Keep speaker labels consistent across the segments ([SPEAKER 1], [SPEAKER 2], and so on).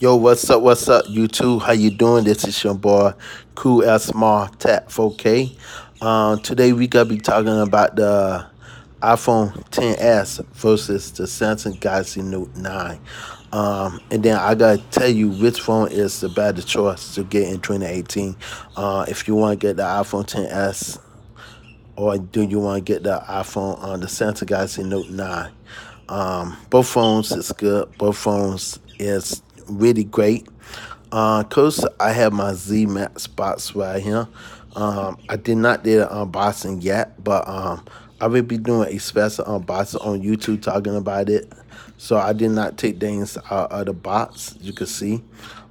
[SPEAKER 1] Yo, what's up, YouTube? How you doing? This is your boy, Cool as Small Tap 4K. Today we gonna be talking about the iPhone 10s versus the Samsung Galaxy Note 9. And then I gotta tell you which phone is the better choice to get in 2018. If you want to get the iPhone 10s, or do you want to get the iPhone on the Samsung Galaxy Note 9? Both phones is good. Both phones is really great. Cause I have my Z Max box right here. I did not do an unboxing yet, but I will be doing a special unboxing on YouTube talking about it. So I did not take things out of the box. You can see,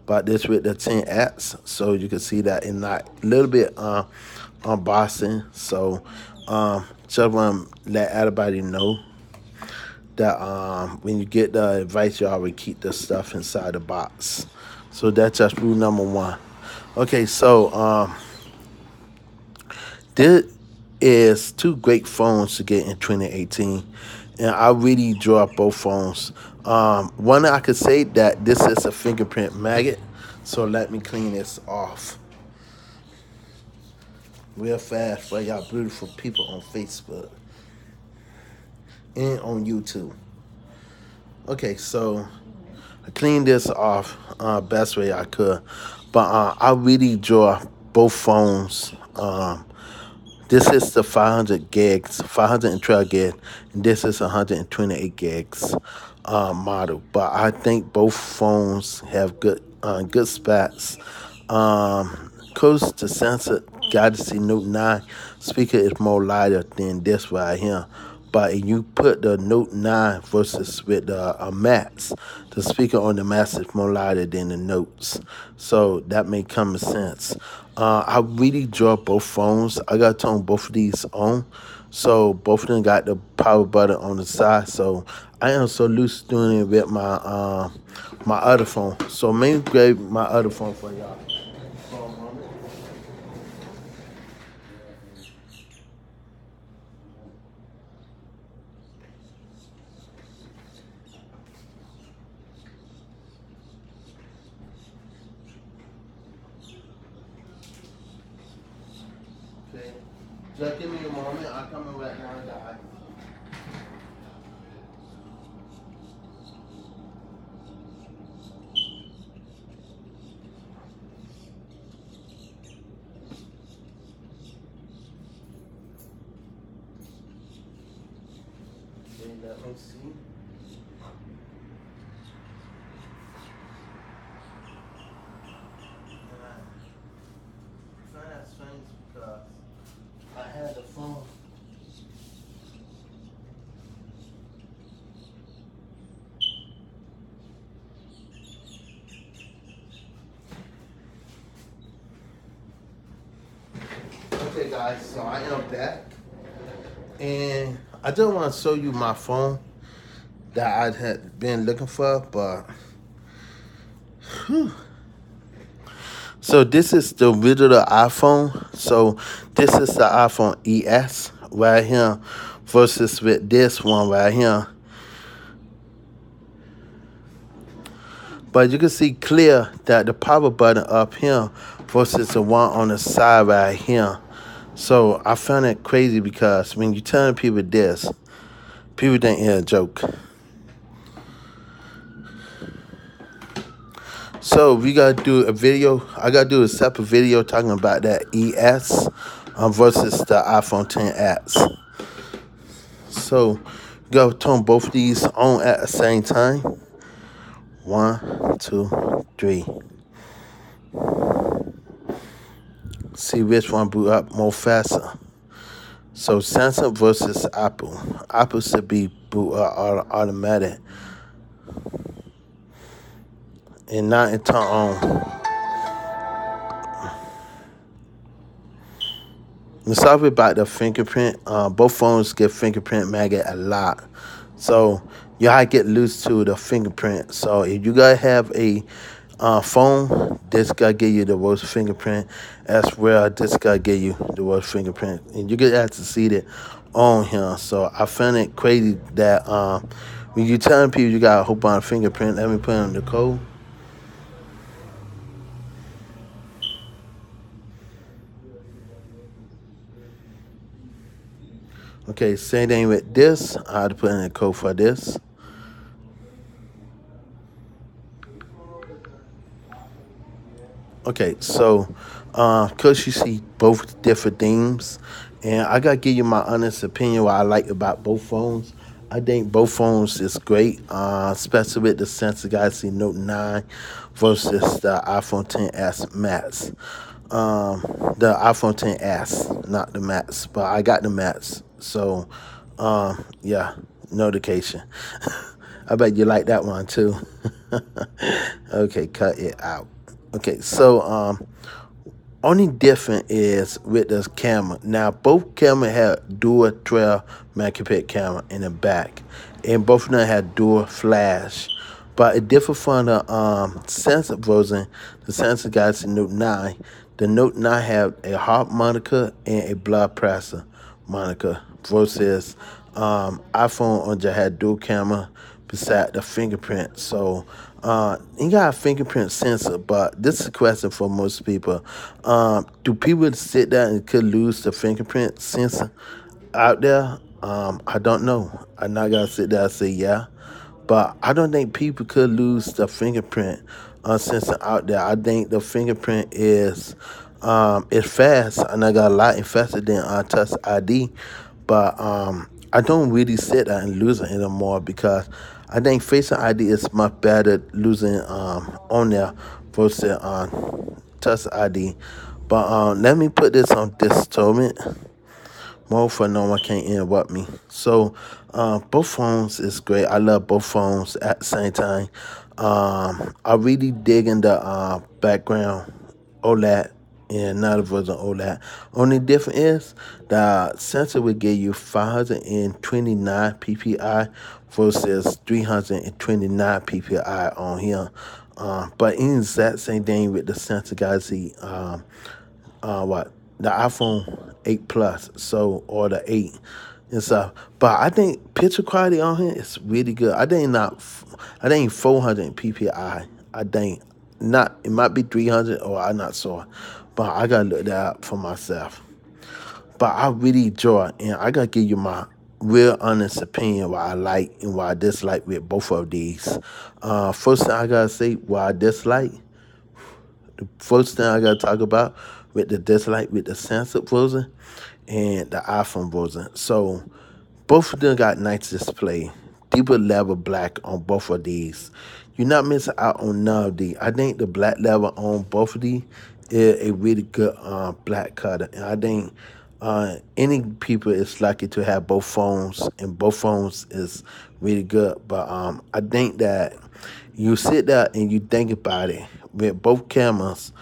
[SPEAKER 1] but this with the 10X, so you can see that in not a little bit unboxing. So just want to let everybody know that when you get the advice, you always keep the stuff inside the box. So that's just rule number one. Okay, so this is two great phones to get in 2018, and I really enjoy both phones. One, I could say that this is a fingerprint magnet, so let me clean this off real fast for y'all beautiful people on Facebook and on YouTube. Okay, so I cleaned this off best way I could, but I really enjoy both phones. This is the 500 gigs, 512 gig, and this is 128 gigs model. But I think both phones have good specs. Cause the Samsung Galaxy Note 9 speaker is more lighter than this right here. But if you put the Note 9 versus with the Max, the speaker on the Max is more lighter than the Notes. So that make common sense. I really enjoy both phones. I got to turn both of these on. So both of them got the power button on the side. So I am so loose doing it with my other phone. So maybe grab my other phone for y'all. Okay. Just give me a moment. I'm coming right now, guys. Okay, let me see. And I find that strange because I had the phone. Okay, guys, so I am back, and I just want to show you my phone that I had been looking for, but whew. So this is the original iPhone. So this is the iPhone ES right here versus with this one right here. But you can see clear that the power button up here versus the one on the side right here. So I found it crazy because when you telling people this, people think it's a joke. So we gotta do a video. I gotta do a separate video talking about that ES versus the iPhone 10X. So we gotta turn both of these on at the same time. 1, 2, 3. See which one boot up more faster. So Samsung versus Apple. Apple should be boot up automatic and not in turn on. Let's talk about the fingerprint. Both phones get fingerprint magnet a lot. So you gotta get used to the fingerprint. So if you gotta have a phone, this gotta give you the worst fingerprint as well. This gotta give you the worst fingerprint. And you get to see it on here. So I found it crazy that when you telling people you got a whole bunch of fingerprint, let me put in the code. Okay, same thing with this. I had to put in a code for this. Okay, so cause you see both different themes, and I gotta give you my honest opinion what I like about both phones. I think both phones is great, especially with the Samsung Galaxy Note 9 versus the iPhone 10s Max. The iPhone 10s, not the Max, but I got the Max, so yeah, notification. I bet you like that one too. Okay, cut it out. Okay, so only different is with this camera. Now both camera have dual 12 megapixel camera in the back, and both of them have dual flash. But it differs from the Samsung version, the Samsung Galaxy Note 9. The Note 9 have a heart monitor and a blood pressure monitor versus iPhone on just had dual camera beside the fingerprint. So you got a fingerprint sensor, but this is a question for most people. Do people sit there and could lose the fingerprint sensor out there? I don't know. I'm not gonna sit there and say yeah. But I don't think people could lose the fingerprint sensor out there. I think the fingerprint is fast, and I got a lot faster than Touch ID. But I don't really sit there and lose it anymore because I think Face ID is much better losing on there versus Touch ID. But let me put this on distillment mode for no one can't interrupt me. So both phones is great. I love both phones at the same time. I really dig in the background OLED and another version of OLED. Only difference is the sensor will give you 529 ppi versus 329 ppi on here. But in the exact same thing with the sensor Galaxy what the iPhone 8 Plus, so or the 8 and stuff. But I think picture quality on here is really good. I think 400 ppi. I think not. It might be 300 or I'm not sure. But I gotta look that up for myself. But I really enjoy it, and I gotta give you my real honest opinion what I like and what I dislike with both of these. First thing I gotta say what I dislike. The first thing I gotta talk about with the dislike with the Samsung version and the iPhone version. So both of them got nice display, deeper level black on both of these. You're not missing out on none of these. I think the black level on both of these is a really good black color, and I think any people is lucky to have both phones, and both phones is really good. But I think that you sit there and you think about it with both cameras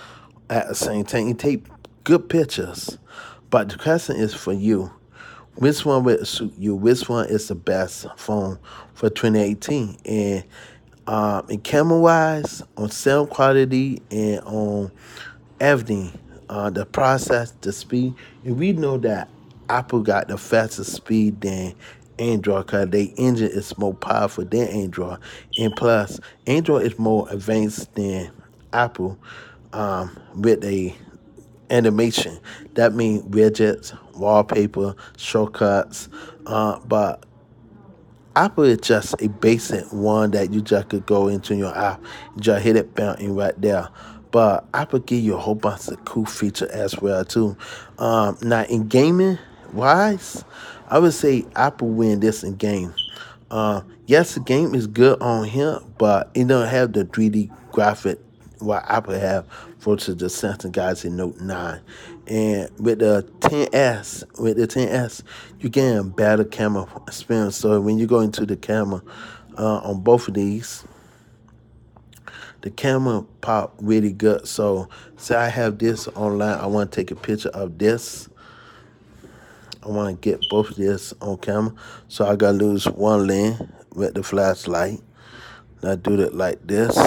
[SPEAKER 1] at the same time. You take good pictures, but the question is for you. Which one will suit you? Which one is the best phone for 2018? And camera wise, on sound quality, and on everything, the process, the speed, and we know that Apple got the fastest speed than Android because their engine is more powerful than Android, and plus Android is more advanced than Apple with a animation. That means widgets, wallpaper, shortcuts. But Apple is just a basic one that you just could go into your app, you just hit it button right there. But Apple give you a whole bunch of cool features as well too. Now in gaming wise, I would say Apple win this in game. Yes, the game is good on here, but it don't have the 3D graphic what Apple have versus the Samsung Galaxy Note 9. And with the 10s, you get better camera experience. So when you go into the camera on both of these, the camera pop really good. So say I have this online, I want to take a picture of this. I want to get both of this on camera. So I gotta lose one lens with the flashlight. And I do it like this.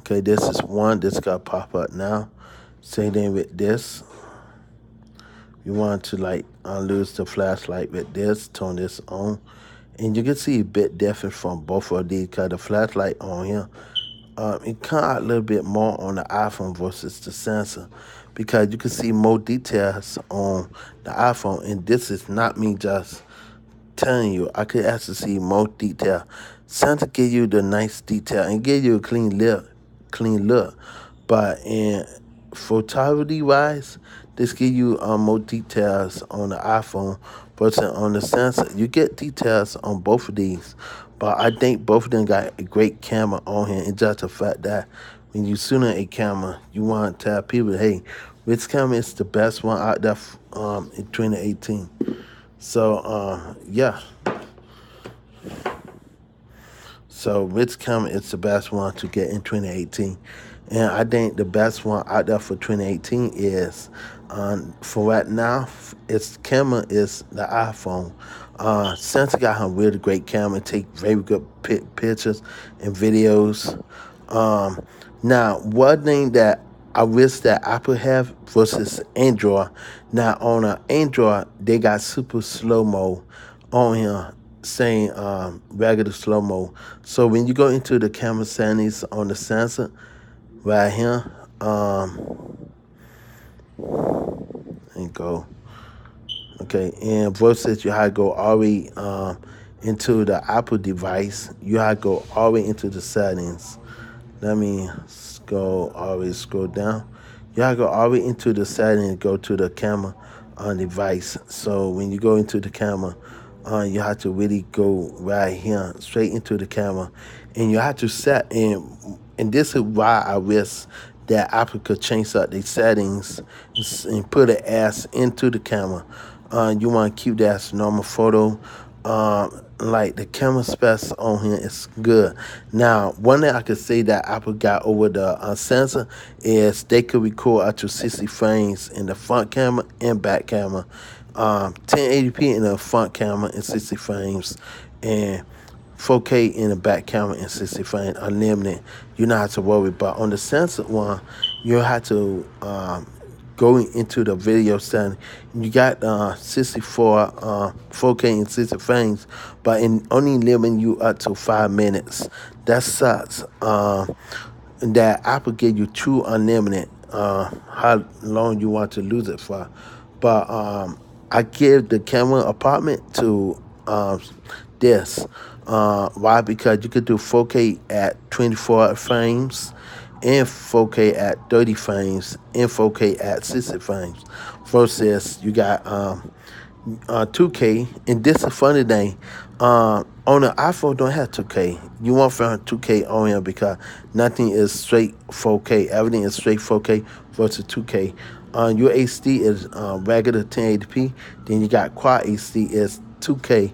[SPEAKER 1] Okay, this is one. This got pop up now. Same thing with this. You want to like lose the flashlight with this, turn this on. And you can see a bit different from both of these because the flashlight on here it come out a little bit more on the iPhone versus the Samsung because you can see more details on the iPhone. And this is not me just telling you. I could actually see more detail. Samsung give you the nice detail and give you a clean look. But in photography wise, this give you more details on the iPhone versus on the Samsung. You get details on both of these, but I think both of them got a great camera on here. And just the fact that when you tune in a camera, you want to tell people, hey, which camera is the best one out there in 2018. So yeah. So which camera is the best one to get in 2018? And I think the best one out there for 2018 is, for right now, its camera is the iPhone. Samsung got a really great camera, take very good pictures and videos. Um, Now, one thing that I wish that Apple have versus Android. Now, on an Android, they got super slow mo on here, saying regular slow mo. So when you go into the camera settings on the Samsung, right here, and go, okay, and versus you had to go all the way into the Apple device, you had to go all the way into the settings. Let me go always scroll down. You gotta go all the way into the setting and go to the camera on device. So when you go into the camera, you have to really go right here, straight into the camera, and you have to set in. And this is why I wish that Apple could change up the settings and put an ass into the camera. You want to keep that as normal photo. Like the camera specs on here is good. Now, one thing I could say that Apple got over the Samsung is they could record up to 60 frames in the front camera and back camera. 1080p in the front camera and 60 frames, and 4K in the back camera and 60 frames unlimited. You don't have to worry. But on the Samsung one, you have to going into the video setting. You got 64 4K and 60 frames, but in only limiting you up to 5 minutes. That sucks. That Apple give you true unlimited. How long you want to lose it for? But I give the camera apartment to this. Why? Because you could do 4K at 24 frames and 4K at 30 frames and 4K at 60 frames versus you got 2K. And this is a funny thing, on the iPhone don't have 2K. You won't find 2K on here because nothing is straight 4K. Everything is straight 4K versus 2K. Your HD is regular 1080p. Then you got Quad HD is 2K,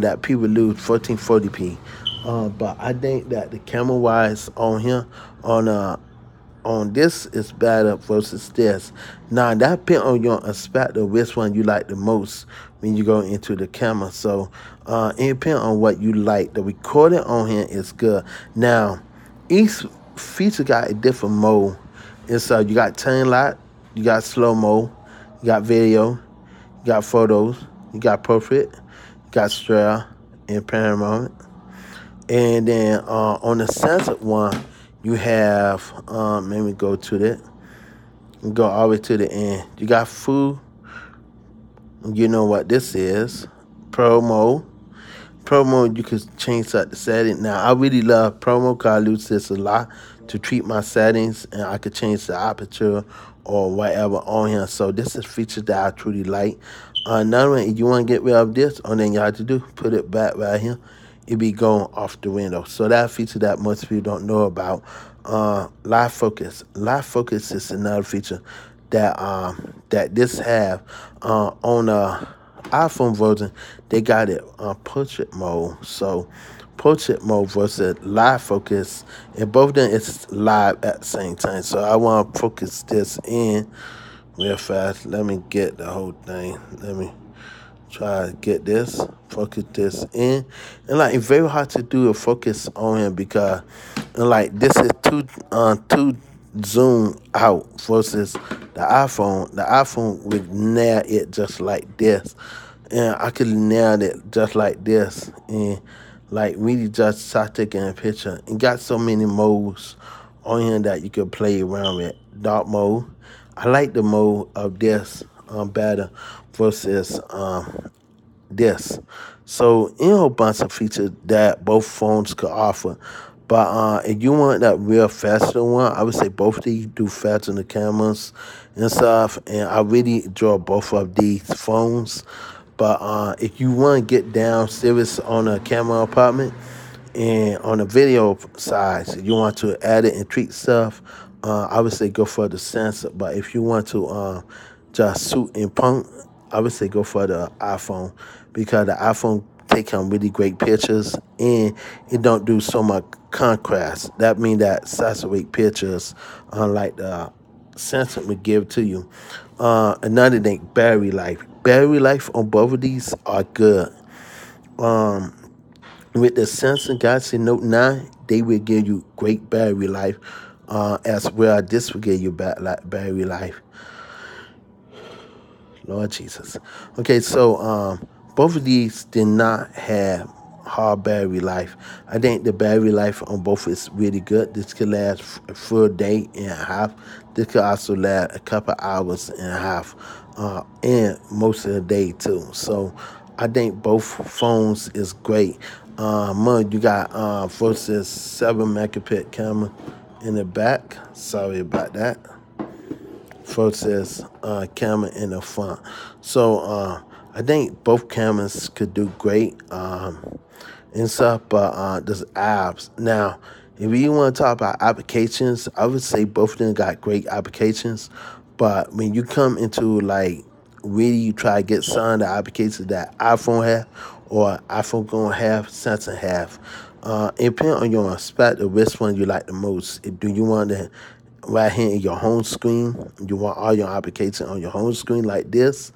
[SPEAKER 1] that people lose 1440p. But I think that the camera wise on here on this is better versus this. Now that depends on your aspect of which one you like the most when you go into the camera. So it depends on what you like. The recording on here is good. Now each feature got a different mode. And so you got time lapse, you got slow mo, you got video, you got photos, you got portrait, you got straigh and panoramic. And then on the Samsung one, you have, let me go to that. Go all the way to the end. You got food. You know what this is. Pro mode. Pro mode, you can change up the setting. Now, I really love Pro mode because I use this a lot to treat my settings. And I could change the aperture or whatever on here. So this is a feature that I truly like. Another one, if you want to get rid of this, all then you have to do, put it back right here. It be going off the window. So that feature that most people don't know about. Live focus. Live focus is another feature that that this have on the iPhone version. They got it on portrait mode. So portrait mode versus live focus, and both of them is live at the same time. So I want to focus this in real fast. Let me get the whole thing. Let me try to get this, focus this in. And like it's very hard to do a focus on him because like this is too zoom out versus the iPhone. The iPhone would nail it just like this. And I could nail it just like this. And like really just start taking a picture. And got so many modes on here that you can play around with. Dark mode. I like the mode of this better versus this. So, you know, a bunch of features that both phones could offer. But if you want that real faster one, I would say both of these do faster than the cameras and stuff. And I really enjoy both of these phones. But if you want to get down serious on a camera apartment, and on the video side, you want to add it and tweak stuff, I would say go for the sensor. But if you want to just suit and punk, I would say go for the iPhone because the iPhone take some really great pictures and it don't do so much contrast. That means that saturate pictures, unlike the sensor would give to you. Another thing, battery life. Battery life on both of these are good. Um, with the Samsung Galaxy Note 9, they will give you great battery life, as well as this will give you battery life. Lord Jesus. Okay, so both of these did not have hard battery life. I think the battery life on both is really good. This could last a full day and a half. This could also last a couple hours and a half, and most of the day too. So I think both phones is great. You got versus 7 megapixel camera in the back. Sorry about that versus camera in the front. So I think both cameras could do great and stuff, but there's apps. Now, if you want to talk about applications, I would say both of them got great applications. But when you come into like really you try to get some of the applications that iPhone have or iPhone gonna have, Samsung have. It depends on your perspective, which one you like the most. Do you want to right here in your home screen? You want all your applications on your home screen like this,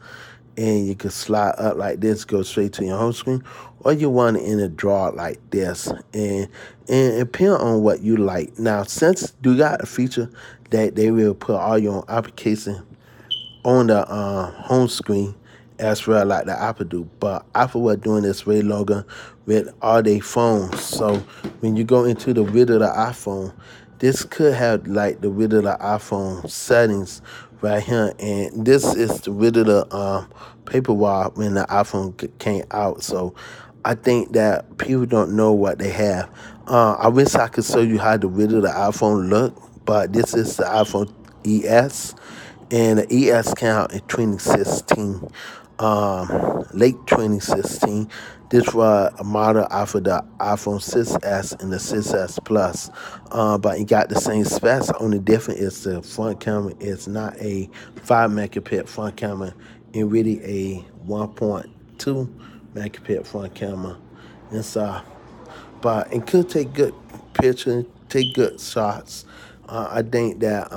[SPEAKER 1] and you can slide up like this, go straight to your home screen, or you want it in a drawer like this, and it depends on what you like. Now, since you got a feature that they will put all your applications on the home screen as well like the Apple do. But Apple was doing this way longer with all their phones. So when you go into the rid of the iPhone, this could have like the rid of the iPhone settings right here. And this is the rid of the paper wall when the iPhone came out. So I think that people don't know what they have. I wish I could show you how the rid of the iPhone look, but this is the iPhone ES, and the ES came out in 2016, late 2016. This was a model after the iPhone 6S and the 6S Plus, but it got the same specs. Only difference is the front camera is not a 5 megapixel front camera, and really a 1.2 megapixel front camera. And so but it could take good pictures, take good shots. I think that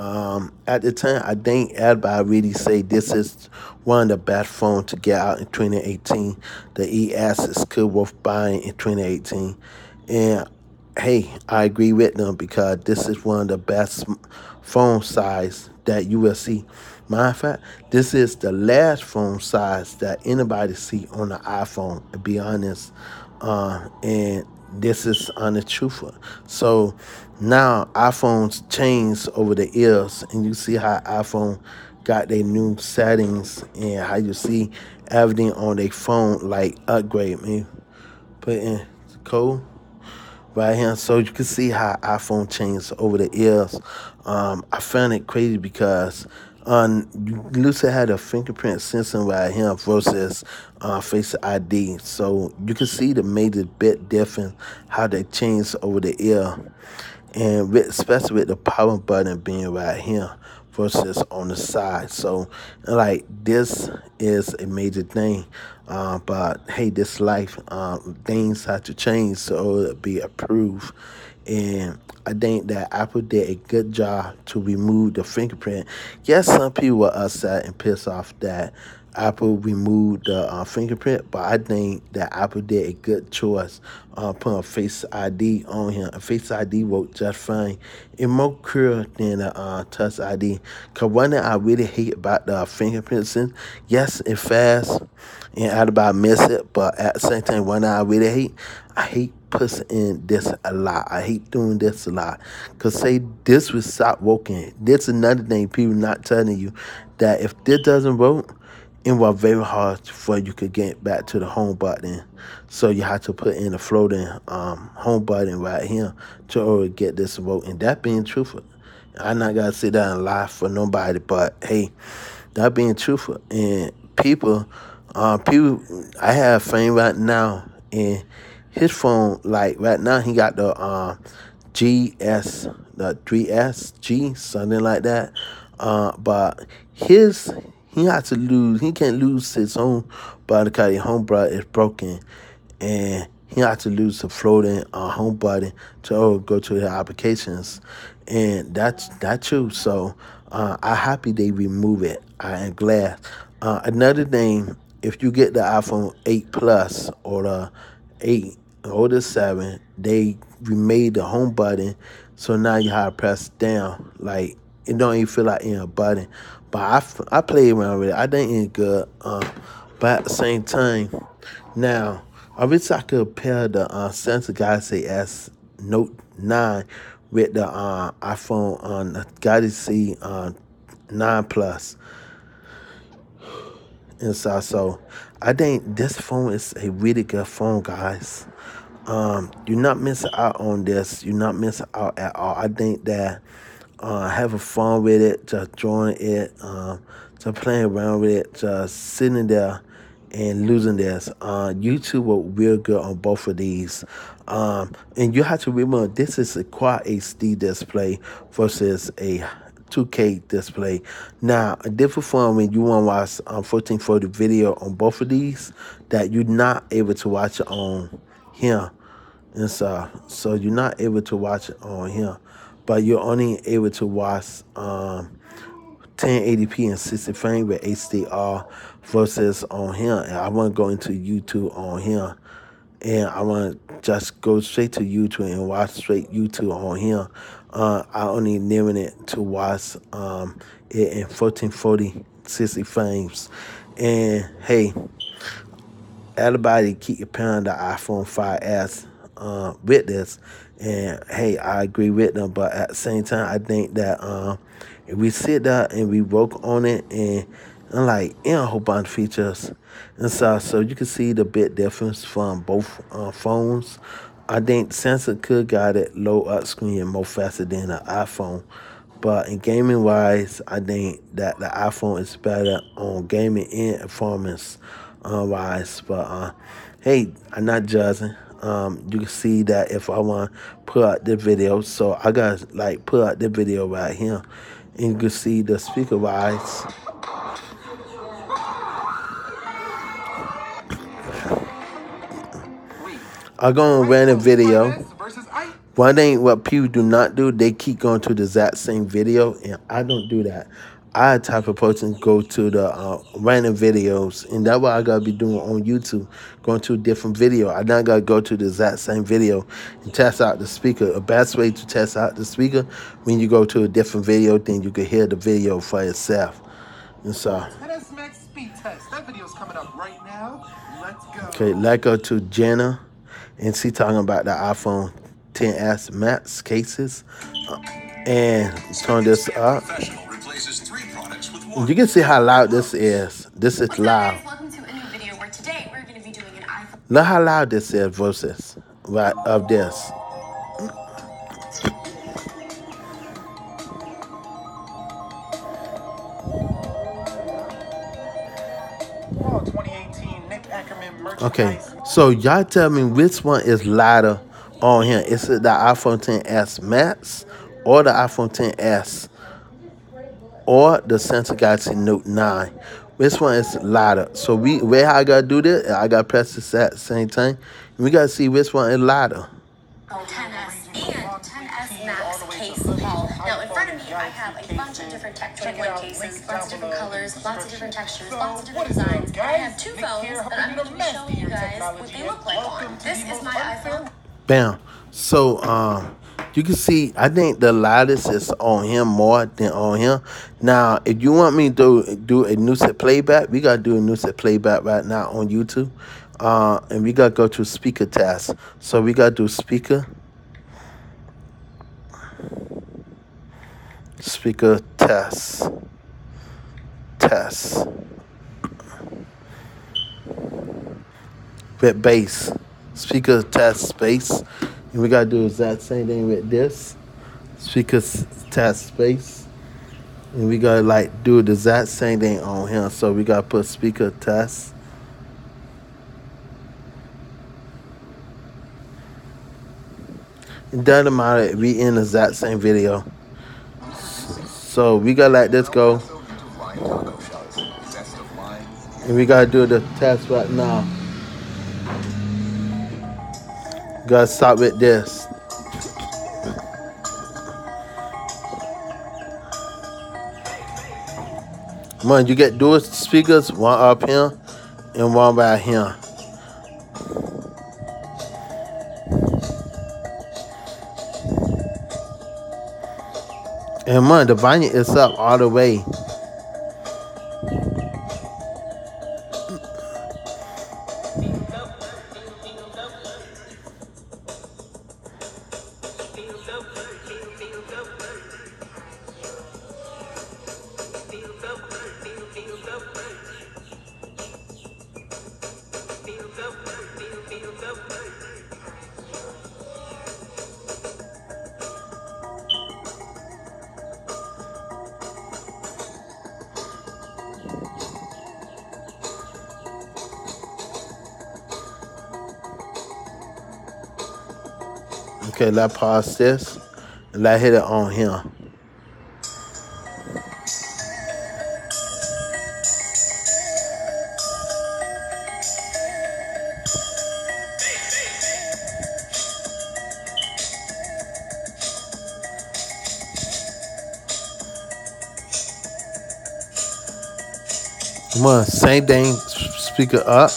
[SPEAKER 1] at the time, I think everybody really say this is one of the best phones to get out in 2018. The ES is good worth buying in 2018, and hey, I agree with them because this is one of the best phone size that you will see. Matter of fact, this is the last phone size that anybody see on the iPhone, to be honest. And this is on the truthful. So now iPhones change over the years, and you see how iPhone got their new settings and how you see everything on their phone like upgrade. Me put in code right here, so you can see how iPhone changed over the years. I found it crazy because Lucy had a fingerprint sensor right here versus Face ID, so you can see the major bit difference how they changed over the year, and especially with the power button being right here versus on the side. So, like, this is a major thing. But hey, this life, things have to change so it'll be approved. And I think that Apple did a good job to remove the fingerprint. Yes, some people were upset and pissed off that Apple removed the fingerprint, but I think that Apple did a good choice putting Face ID on here. Face ID worked just fine. It's more clear than the Touch ID. Because one thing I really hate about the fingerprint sensor, yes, it's fast, and I about miss it, but at the same time, one thing I really hate, I hate pushing in this a lot. I hate doing this a lot. Cause say this will stop working. This is another thing people not telling you that if this doesn't work, it was very hard for you could get back to the home button. So you have to put in a floating home button right here to get this vote. And that being truthful, I not gotta sit down and lie for nobody, but hey, that being truthful. And people, I have a friend right now, and his phone, like right now, he got the GS, the 3SG, something like that. But his he had to lose. He can't lose his own button because his home button is broken, and he had to lose the floating home button to go to the applications, and that's true. So I'm happy they remove it. I am glad. Another thing, if you get the iPhone 8 Plus or the 8 or the 7, they remade the home button, so now you have to press down. Like, it don't even feel like in a button. But I play around with it. I think it's good. But at the same time, now I wish I could pair the Samsung Galaxy S Note 9 with the iPhone on the Galaxy 9 Plus. And so I think this phone is a really good phone, guys. You're not missing out on this. You're not missing out at all. I think that having fun with it, just enjoying it, just playing around with it, just sitting there and losing this. YouTube will real good on both of these. And you have to remember, this is a Quad HD display versus a 2K display. Now, a different phone when you want to watch 1440 video on both of these, that you're not able to watch it on here. And so you're not able to watch it on here, but you're only able to watch 1080p and 60 frames with HDR versus on here. And I want to go into YouTube on here, and I want to just go straight to YouTube and watch straight YouTube on here. I only limit it to watch it in 1440 60 frames. And hey, everybody keep comparing the iPhone 5S with this, and hey, I agree with them. But at the same time, I think that if we sit there and we work on it, and like in a whole bunch of features, and so you can see the bit difference from both phones. I think Samsung could got it low up screen and more faster than the iPhone. But in gaming wise, I think that the iPhone is better on gaming and performance wise. But hey, I'm not judging. You can see that if I want to put out this video, so I got like put out this video right here, and you can see the speaker wise. I go on random video. One thing what people do not do, they keep going to the exact same video, and I don't do that. I type of person go to the random videos, and that's what I gotta be doing on YouTube, going to a different video. I not gotta go to the exact same video and test out the speaker. A best way to test out the speaker, when you go to a different video, then you can hear the video for yourself. And so, that video's coming up right now. Let's go. Okay, let's go to Jenna, and she talking about the iPhone XS Max cases, and turn this up. And you can see how loud this is. This is loud. Look how loud this is versus right of this. Okay, so y'all tell me which one is louder on here. Is it the iPhone XS Max or the iPhone XS or the Samsung Galaxy Note 9? Which one is louder? So where I gotta do this, I gotta press this at the same time. And we gotta see which one is louder.
[SPEAKER 2] 10S and 10S Max case haul. Now in front of me I have a bunch of different tech cases, lots of different colors, lots of different textures, lots of different designs. I have two phones that I'm going to be showing you guys what they look like on. This is my iPhone.
[SPEAKER 1] Bam. So you can see, I think the loudest is on him more than on him. Now, if you want me to do a new set playback, we gotta do a new set playback right now on YouTube. And we gotta go to speaker test. So we gotta do speaker test with bass, speaker test space, and we gotta do the exact same thing with this speaker test space, and we gotta like do the exact same thing on here. So we gotta put speaker test. It doesn't matter. We in the exact same video. So we gotta let this go, and we gotta do the test right now. Gotta start with this. Man, you get dual speakers, one up here and one right here. And man, the volume is up all the way. Okay, let's pause this and let's hit it on here. Come on, same thing, speaker up.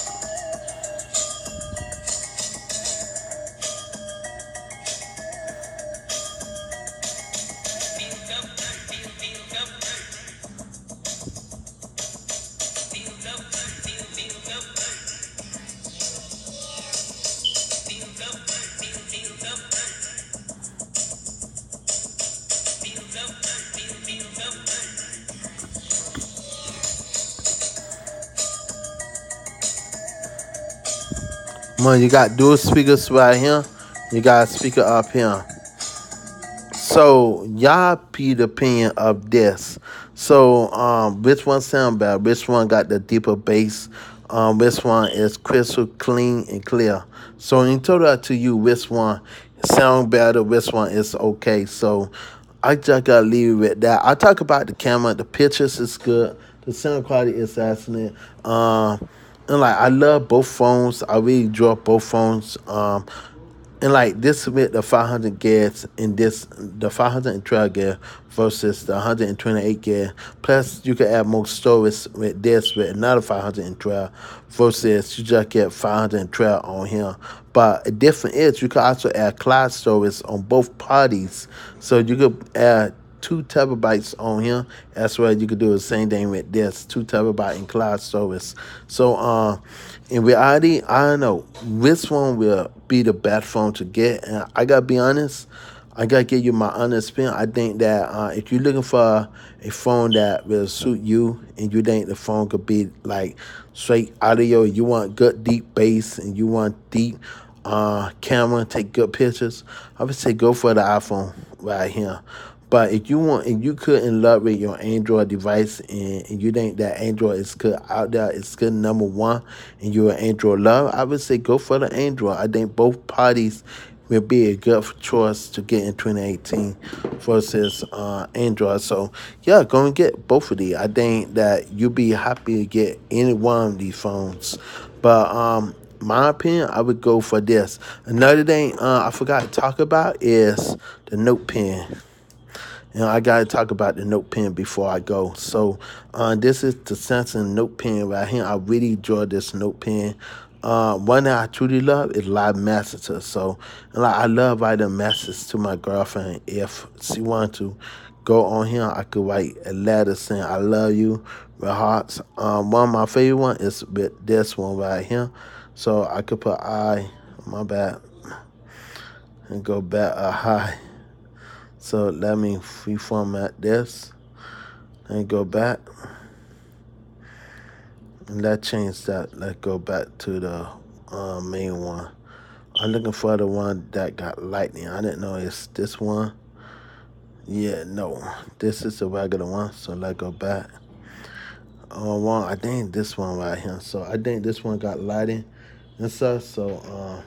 [SPEAKER 1] Man, you got dual speakers right here. You got a speaker up here. So y'all be the opinion of this. So which one sound better? Which one got the deeper bass? Which one is crystal clean and clear? So in total to you, which one sound better? Which one is okay? So I just gotta leave it with that. I talk about the camera. The pictures is good. The sound quality is excellent. And like I love both phones. I really enjoy both phones. And like this with the 500 gigs and this the 512 gig versus the 128 gig. Plus you can add more storage with this with another 512 versus you just get 512 on here. But the difference is you can also add cloud storage on both parties. So you could add 2 terabytes on here. That's why you could do the same thing with this 2 terabyte in cloud storage. So in reality, I don't know which one will be the best phone to get. And I gotta be honest, I gotta give you my honest opinion. I think that if you're looking for a phone that will suit you, and you think the phone could be like straight audio, you want good deep bass, and you want deep camera, take good pictures, I would say go for the iPhone right here. But if you want, if you couldn't love with your Android device, and you think that Android is good out there, it's good number one, and you're an Android lover, I would say go for the Android. I think both parties will be a good choice to get in 2018 versus Android. So yeah, go and get both of these. I think that you'll be happy to get any one of these phones. But my opinion, I would go for this. Another thing I forgot to talk about is the Note Pen. I gotta talk about the Note Pen before I go. So this is the Samsung Note Pen right here. I really enjoy this Note Pen. One that I truly love is live messages. So like I love writing messages to my girlfriend. If she wanted to go on here, I could write a letter saying I love you with hearts. One of my favorite one is with this one right here. So I could put I, my bad, and go back a high. So let me reformat this and go back. And let's change that. Let's go back to the main one. I'm looking for the one that got lightning. I didn't know it's this one. Yeah, no. This is the regular one. So let's go back. One, I think this one right here. So I think this one got lighting and stuff. So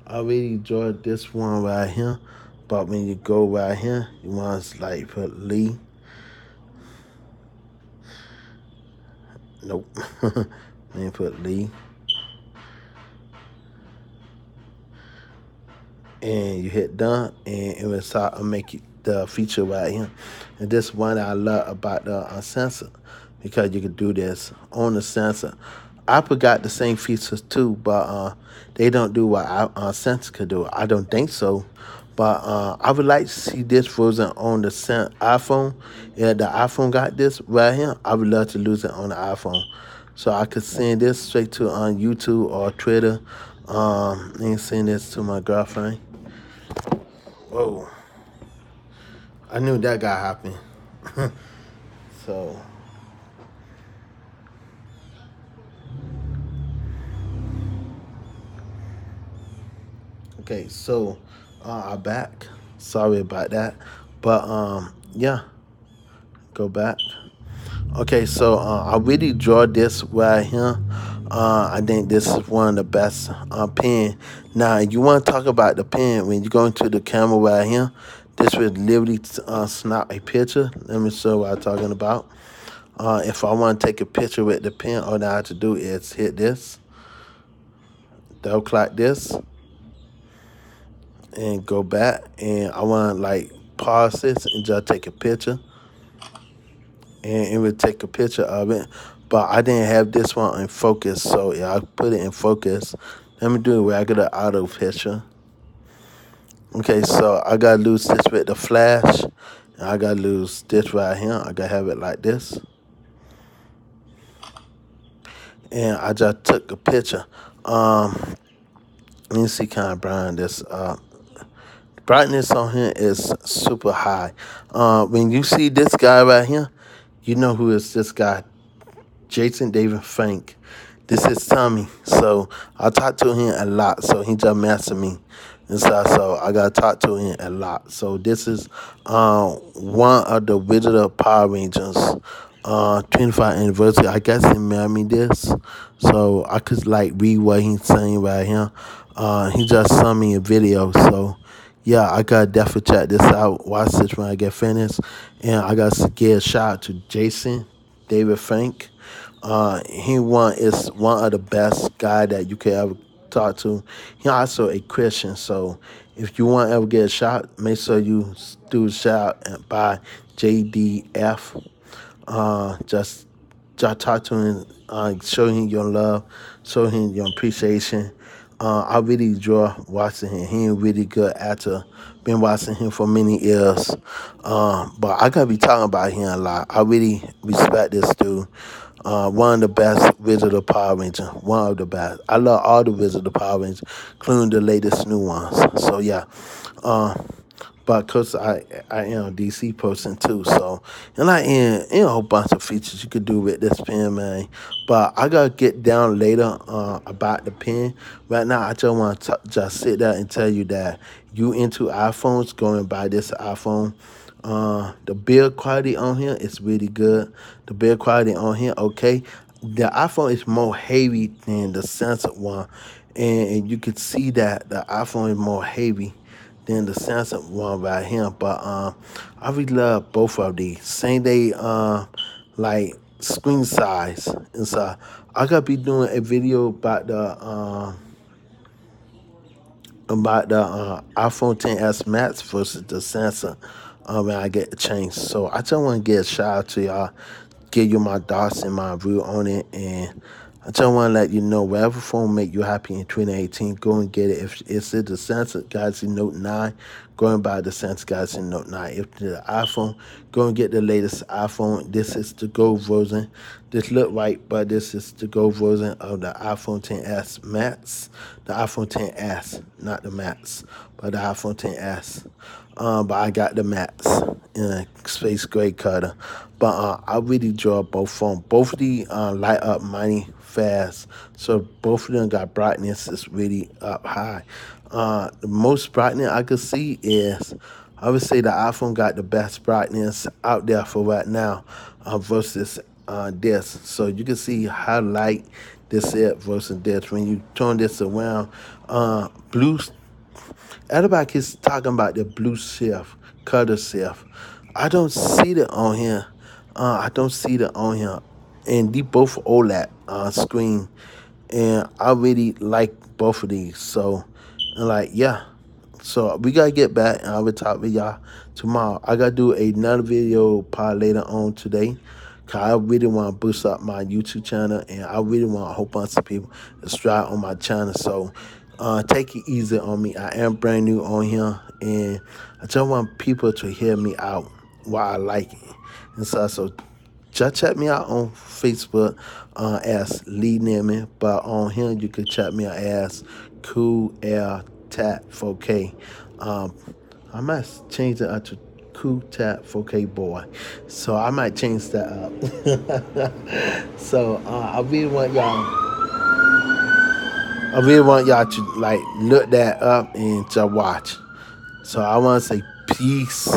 [SPEAKER 1] I really enjoyed this one right here. But when you go right here, you want to like put Lee. Nope. Then put Lee. And you hit done, and it will start to make the feature right here. And this one I love about the sensor, because you can do this on the sensor. Apple got the same features too, but they don't do what our sensor could do. I don't think so. But I would like to see this version on the iPhone. Yeah, the iPhone got this right here. I would love to lose it on the iPhone. So I could send this straight to on YouTube or Twitter. And send this to my girlfriend. Whoa. I knew that got happen. So, okay, so I'm back. Sorry about that. But yeah, go back. Okay, so I really draw this right here. I think this is one of the best pen. Now, you want to talk about the pen when you go into the camera right here. This would literally snap a picture. Let me show what I'm talking about. If I want to take a picture with the pen, all I have to do is hit this, double click this, and go back. And I want to like pause this and just take a picture. And it would take a picture of it. But I didn't have this one in focus, so yeah, I put it in focus. Let me do a regular auto picture. Okay, so I gotta lose this with the flash. And I gotta lose this right here. I gotta have it like this. And I just took a picture. Let me see, kind of brighten this up. Brightness on here is super high. When you see this guy right here, you know who is this guy. Jason David Frank. This is Tommy. So I talk to him a lot. So he just messing me and stuff. So I gotta talk to him a lot. So this is one of the original Power Rangers 25th anniversary. I guess he made me this. So I could like read what he's saying right here. He just sent me a video. So yeah, I gotta definitely check this out. Watch this when I get finished. And I gotta give a shout out to Jason David Frank. He is one of the best guy that you could ever talk to. He also a Christian, so if you want to ever get a shot, make sure you do a shot by JDF. Just talk to him, show him your love, show him your appreciation. I really enjoy watching him. He a really good actor. Been watching him for many years. But I gotta be talking about him a lot. I really respect this dude. One of the best Wizard of Power Rangers. One of the best. I love all the Wizard of Power Rangers, including the latest new ones. So yeah. But cause I am a DC person too, so and I in a whole bunch of features you could do with this pen, man. But I gotta get down later about the pen. Right now, I just want to just sit there and tell you that you into iPhones, going by this iPhone. The build quality on here is really good. The build quality on here, okay. The iPhone is more heavy than the Samsung one, and you can see that the iPhone is more heavy than the Samsung one right here. But I really love both of these. Same day, like screen size and so I gotta be doing a video about the iPhone 10s Max versus the Samsung when I get a chance. So I just want to get a shout out to y'all, give you my thoughts and my view on it, and I just want to let you know, whatever phone make you happy in 2018, go and get it. If it's the Samsung Galaxy Note 9, go and buy the Samsung Galaxy Note 9. If the iPhone, go and get the latest iPhone. This is the gold version. This look right, but this is the gold version of the iPhone 10s Max. The iPhone 10s, not the Max, but the iPhone 10s. But I got the Max in a space gray color. But I really draw both phones. Both of these light up mighty fast. So both of them got brightness is really up high. The most brightness I could see is, I would say the iPhone got the best brightness out there for right now versus this. So you can see how light this is versus this. When you turn this around, blue, everybody is talking about the blue shift, color shift. I don't see that on here. I don't see that on here. And they both OLED screen. And I really like both of these. So, and like, yeah. So we gotta get back, and I will talk with y'all tomorrow. I gotta do another video part later on today. Cause I really want to boost up my YouTube channel, and I really want a whole bunch of people to subscribe on my channel. So take it easy on me. I am brand new on here, and I just want people to hear me out while I like it. And so just check me out on Facebook as Lee Neiman, but on here you can check me out as Cool Air Tap 4K. Um, I might change it up to Cool Tap 4K Boy, so I might change that up. So I really want y'all to like look that up and just watch. So I want to say peace.